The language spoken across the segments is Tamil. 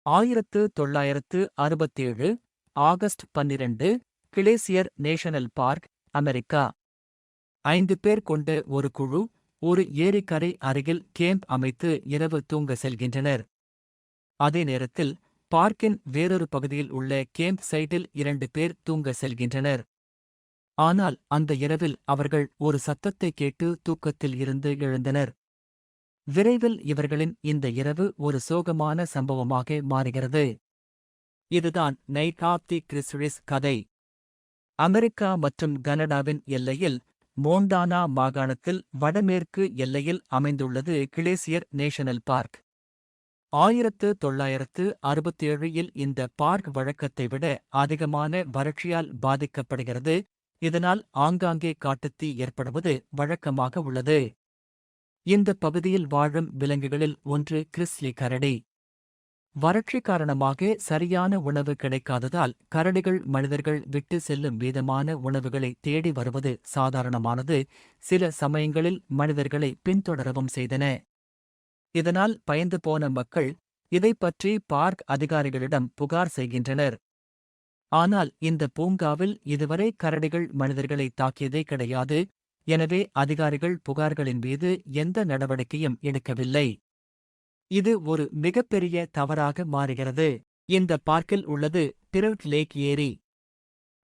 1967 August 12 glacier national park, America. 5 பேர் கொண்ட ஒரு குழு ஒரு ஏரிக்கரை அருகில் கேம்ப் அமைத்து இரவு தூங்க செல்கின்றனர். அதே நேரத்தில் பார்க்கின் வேறொரு பகுதியில் உள்ள கேம்ப் சைட்டில் 2 பேர் தூங்க செல்கின்றனர். ஆனால் அந்த இரவில் அவர்கள் ஒரு சத்தத்தை கேட்டு தூக்கத்தில் இருந்து எழுந்தனர். விரைவில் இவர்களின் இந்த இரவு ஒரு சோகமான சம்பவமாக மாறுகிறது. இதுதான் நைட் ஆஃப் தி கிறிஸ்டிஸ் கதை. அமெரிக்கா மற்றும் கனடாவின் எல்லையில் மோண்டானா மாகாணத்தில் வடமேற்கு எல்லையில் அமைந்துள்ளது கிளேசியர் நேஷனல் பார்க். 1967இல் இந்த பார்க் வழக்கத்தை விட அதிகமான வறட்சியால் பாதிக்கப்படுகிறது. இதனால் ஆங்காங்கே காட்டுத்தீ ஏற்படுவது வழக்கமாக உள்ளது. இந்த பகுதியில் வாழும் விலங்குகளில் ஒன்று கிறிஸ்லி கரடி. வறட்சி காரணமாக சரியான உணவு கிடைக்காததால் கரடிகள் மனிதர்கள் விட்டு செல்லும் மீதமான உணவுகளை தேடி வருவது சாதாரணமானது. சில சமயங்களில் மனிதர்களை பின்தொடரவும் செய்தன. இதனால் பயந்து போன மக்கள் இதைப் பற்றி பார்க் அதிகாரிகளிடம் புகார் செய்கின்றனர். ஆனால் இந்த பூங்காவில் இதுவரை கரடிகள் மனிதர்களை தாக்கியதே கிடையாது. எனவே அதிகாரிகள் புகார்களின் மீது எந்த நடவடிக்கையும் எடுக்கவில்லை. இது ஒரு மிகப்பெரிய தவறாக மாறுகிறது. இந்த பார்க்கில் உள்ளது டிரவுட் லேக் ஏரி.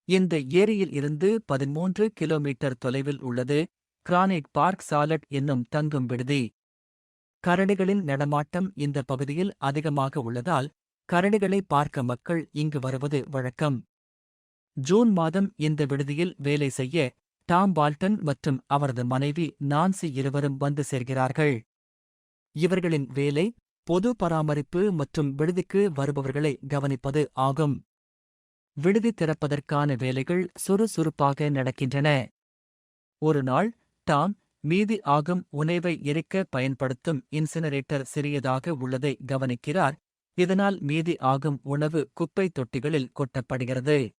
இந்த ஏரியில் இருந்து 13 கிலோமீட்டர் தொலைவில் உள்ளது கிரானைட் பார்க் சாலட் என்னும் தங்கும் விடுதி. கரடிகளின் நடமாட்டம் இந்த பகுதியில் அதிகமாக உள்ளதால் கரடிகளை பார்க்க மக்கள் இங்கு வருவது வழக்கம். ஜூன் மாதம் இந்த விடுதியில் வேலை செய்ய டாம் பால்டன் மற்றும் அவரது மனைவி நான்சி இருவரும் வந்து சேர்கிறார்கள். இவர்களின் வேலை பொது பராமரிப்பு மற்றும் விடுதிக்கு வருபவர்களை கவனிப்பது ஆகும். விடுதி திறப்பதற்கான வேலைகள் சுறுசுறுப்பாக நடக்கின்றன. ஒரு நாள் டாம் மீதி ஆகும் உணவை எரிக்க பயன்படுத்தும் இன்சினரேட்டர் சிறியதாக உள்ளதை கவனிக்கிறார். இதனால் மீதி ஆகும் உணவு குப்பை தொட்டிகளில் கொட்டப்படுகிறது.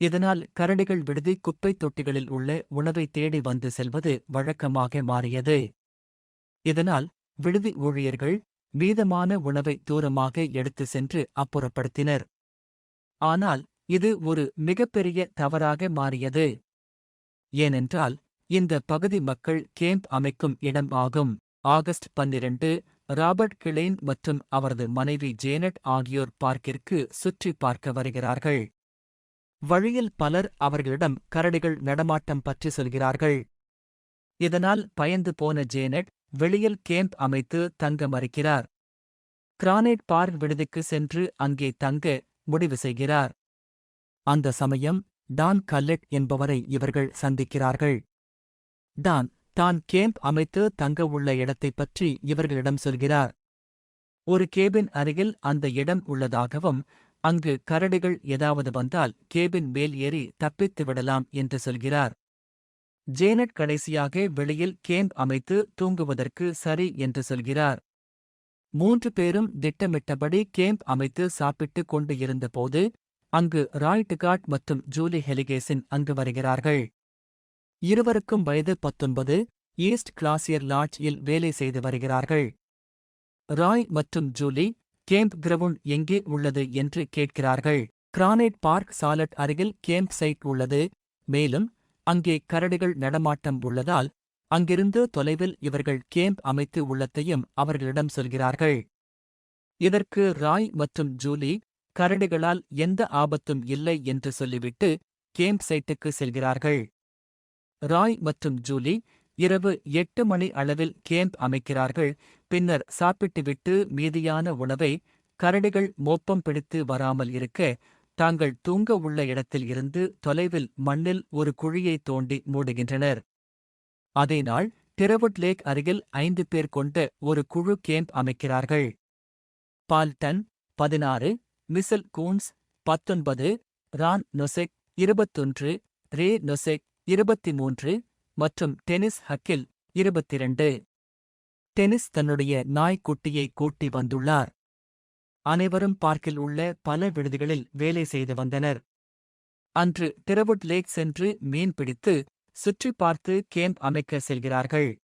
இதனால் கரடிகள் விடுதி குப்பை தொட்டிகளில் உள்ள உணவை தேடி வந்து செல்வது வழக்கமாக மாறியது. இதனால் விடுதி ஊழியர்கள் மீதமான உணவை தூரமாக எடுத்து சென்று அப்புறப்படுத்தினர். ஆனால் இது ஒரு மிகப்பெரிய தவறாக மாறியது. ஏனென்றால் இந்த பகுதி மக்கள் கேம்ப் அமைக்கும் இடம் ஆகும். ஆகஸ்ட் 12 ராபர்ட் கிளைன் மற்றும் அவரது மனைவி ஜேனட் ஆகியோர் பார்க்கிற்கு சுற்றி பார்க்க வருகிறார்கள். வழியில் பலர் அவர்களிடம் கரடிகள் நடமாட்டம் பற்றி சொல்கிறார்கள். இதனால் பயந்து போன ஜேனட் வெளியில் கேம்ப் அமைத்து தங்க மறுக்கிறார். கிரானைட் பார்க் விடுதிக்கு சென்று அங்கே தங்க முடிவு செய்கிறார். அந்த சமயம் டான் கல்லெட் என்பவரை இவர்கள் சந்திக்கிறார்கள். டான் தான் கேம்ப் அமைத்து தங்க உள்ள இடத்தைப் பற்றி இவர்களிடம் சொல்கிறார். ஒரு கேபின் அருகில் அந்த இடம் உள்ளதாகவும் அங்கு கரடிகள் ஏதாவது வந்தால் கேபின் மேல் ஏறி தப்பித்து விடலாம் என்று சொல்கிறார். ஜேனட் கடைசியாக வெளியில் கேம்ப் அமைத்து தூங்குவதற்கு சரி என்று சொல்கிறார். 3 பேரும் திட்டமிட்டபடி கேம்ப் அமைத்து சாப்பிட்டுக் கொண்டு இருந்தபோது அங்கு ராய் டிகாட் மற்றும் ஜூலி ஹெலிகேசின் அங்கு வருகிறார்கள். இருவருக்கும் வயது 19. ஈஸ்ட் கிளாசியர் லாட்ஜ்-இல் வேலை செய்து வருகிறார்கள். ராய் மற்றும் ஜூலி கேம்ப் கிரவுண்ட் எங்கே உள்ளது என்று கேட்கிறார்கள். கிரானைட் பார்க் சாலட் அருகில் கேம்ப் சைட் உள்ளது. மேலும் அங்கே கரடிகள் நடமாட்டம் உள்ளதால் அங்கிருந்து தொலைவில் இவர்கள் கேம்ப் அமைத்து உள்ளதையும் அவர்களிடம் சொல்கிறார்கள். இதற்கு ராய் மற்றும் ஜூலி கரடிகளால் எந்த ஆபத்தும் இல்லை என்று சொல்லிவிட்டு கேம்ப் சைட்டுக்கு செல்கிறார்கள். ராய் மற்றும் ஜூலி இரவு 8 மணி அளவில் கேம்ப் அமைக்கிறார்கள். பின்னர் சாப்பிட்டுவிட்டு மீதியான உணவை கரடிகள் மோப்பம் பிடித்து வராமல் இருக்க தாங்கள் தூங்க உள்ள இடத்தில் இருந்து தொலைவில் மண்ணில் ஒரு குழியை தோண்டி மூடுகின்றனர். அதே நாள் டிரவுட் லேக் அருகில் 5 பேர் கொண்ட ஒரு குழு கேம்ப் அமைக்கிறார்கள். பால்டன் 16, மிசல் கூன்ஸ் 19, ரான் நொசெக் 21, ரே நொசெக் 23 மற்றும் டெனிஸ் ஹக்கில் 22. டெனிஸ் தன்னுடைய நாய்க்குட்டியை கூட்டி வந்துள்ளார். அனைவரும் பார்க்கில் உள்ள பல விடுதிகளில் வேலை செய்து வந்தனர். அன்று டிரவுட் லேக் சென்று மீன் பிடித்து சுற்றி பார்த்து கேம்ப் அமைக்க செல்கிறார்கள்.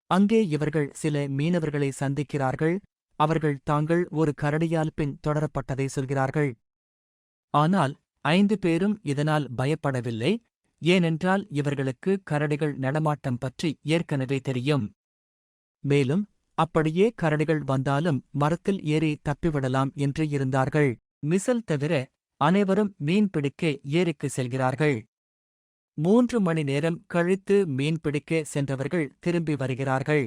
அங்கே இவர்கள் சில மீனவர்களை சந்திக்கிறார்கள். அவர்கள் தாங்கள் ஒரு கரடியால் பின் தொடரப்பட்டதை சொல்கிறார்கள். ஆனால் 5 பேரும் இதனால் பயப்படவில்லை, ஏனென்றால் இவர்களுக்கு கரடிகள் நடமாட்டம் பற்றி ஏற்கனவே தெரியும். மேலும் அப்படியே கரடிகள் வந்தாலும் மரத்தில் ஏறி தப்பிவிடலாம் என்று இருந்தார்கள். மிசல் தவிர அனைவரும் மீன் பிடிக்க ஏரிக்கு செல்கிறார்கள். 3 மணி நேரம் கழித்து மீன் பிடிக்க சென்றவர்கள் திரும்பி வருகிறார்கள்.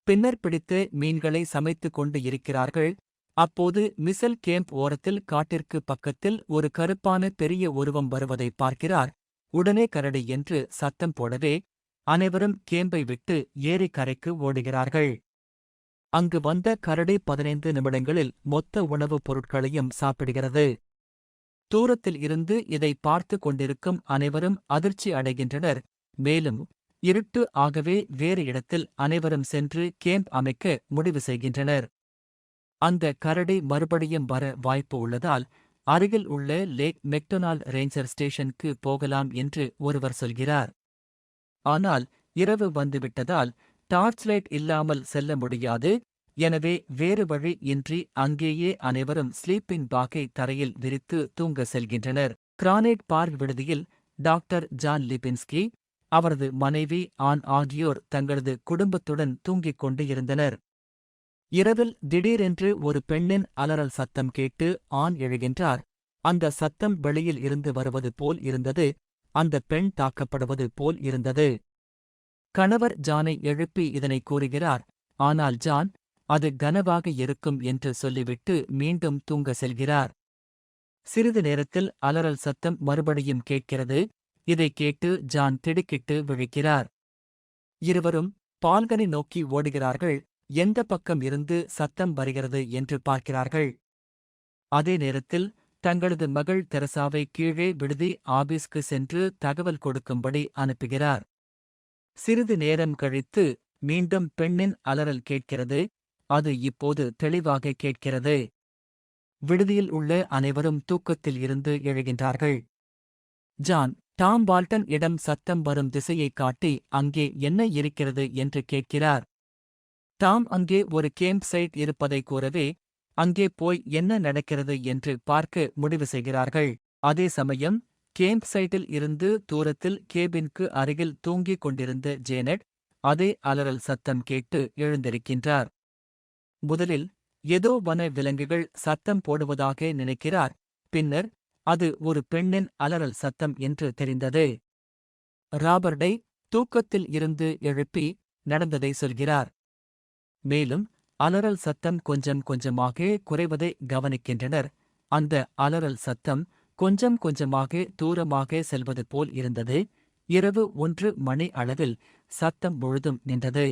பின்னர் பிடித்த மீன்களை சமைத்துக் கொண்டு இருக்கிறார்கள். அப்போது மிசல் கேம்ப் ஓரத்தில் காட்டிற்கு பக்கத்தில் ஒரு கருப்பான பெரிய உருவம் வருவதை பார்க்கிறார். உடனே கரடி என்று சத்தம் போடவே அனைவரும் கேம்பை விட்டு ஏரி கரைக்கு ஓடுகிறார்கள். அங்கு வந்த கரடி 15 நிமிடங்களில் மொத்த உணவுப் பொருட்களையும் சாப்பிடுகிறது. தூரத்தில் இருந்து இதை பார்த்து கொண்டிருக்கும் அனைவரும் அதிர்ச்சி அடைகின்றனர். மேலும் இருட்டு ஆகவே வேறு இடத்தில் அனைவரும் சென்று கேம்ப் அமைக்க முடிவு செய்கின்றனர். அந்த கரடி மறுபடியும் வர வாய்ப்பு உள்ளதால் அருகில் உள்ள லேக் மெக்டொனால்ட் ரேஞ்சர் ஸ்டேஷனுக்கு போகலாம் என்று ஒருவர் சொல்கிறார். ஆனால் இரவு வந்துவிட்டதால் டார்ச்லைட் இல்லாமல் செல்ல முடியாது. எனவே வேறு வழி இன்றி அங்கேயே அனைவரும் ஸ்லீப்பிங் பாக்கை தரையில் விரித்து தூங்க செல்கின்றனர். கிரானைட் பார்க் விடுதியில் டாக்டர் ஜான் லிபின்ஸ்கி, அவரது மனைவி ஆன் ஆகியோர் தங்களது குடும்பத்துடன் தூங்கிக் கொண்டு இருந்தனர். இரவில் திடீரென்று ஒரு பெண்ணின் அலறல் சத்தம் கேட்டு ஆன் எழுகின்றார். அந்த சத்தம் வெளியில் இருந்து வருவது போல் இருந்தது. அந்த பெண் தாக்கப்படுவது போல் இருந்தது. கணவர் ஜானை எழுப்பி இதனை கூறுகிறார். ஆனால் ஜான் அது கனவாக இருக்கும் என்று சொல்லிவிட்டு மீண்டும் தூங்க செல்கிறார். சிறிது நேரத்தில் அலறல் சத்தம் மறுபடியும் கேட்கிறது. இதை கேட்டு ஜான் திடுக்கிட்டு விழிக்கிறார். இருவரும் பால்கனி நோக்கி ஓடுகிறார்கள். எந்த பக்கம் இருந்து சத்தம் வருகிறது என்று பார்க்கிறார்கள். அதே நேரத்தில் தங்களது மகள் தெரசாவை கீழே விடுதி ஆபீஸ்க்கு சென்று தகவல் கொடுக்கும்படி அனுப்புகிறார். சிறிது நேரம் கழித்து மீண்டும் பெண்ணின் அலறல் கேட்கிறது. அது இப்போது தெளிவாக கேட்கிறது. விடுதியில் உள்ள அனைவரும் தூக்கத்தில் இருந்து எழுகின்றார்கள். ஜான் டாம் பால்டன் இடம் சத்தம் வரும் திசையை காட்டி அங்கே என்ன இருக்கிறது என்று கேட்கிறார். டாம் அங்கே ஒரு கேம்ப் சைட் இருப்பதை கூறவே அங்கே போய் என்ன நடக்கிறது என்று பார்க்க முடிவு செய்கிறார்கள். அதே சமயம் கேம்ப் சைட்டில் இருந்து தூரத்தில் கேபினுக்கு அருகில் தூங்கிக் கொண்டிருந்த ஜேனட் அதே அலறல் சத்தம் கேட்டு எழுந்திருக்கின்றார். முதலில் ஏதோ வன விலங்குகள் சத்தம் போடுவதாக நினைக்கிறார். பின்னர் அது ஒரு பெண்ணின் அலறல் சத்தம் என்று தெரிந்தது. ராபர்டை தூக்கத்தில் இருந்து எழுப்பி நடந்ததை சொல்கிறார். மேலும் அலறல் சத்தம் கொஞ்சம் கொஞ்சமாக குறைவதை கவனிக்கின்றனர். அந்த அலறல் சத்தம் கொஞ்சம் கொஞ்சமாக தூரமாக செல்வது போல் இருந்தது. இரவு 1 மணி அளவில் சத்தம் முழுதும் நின்றது.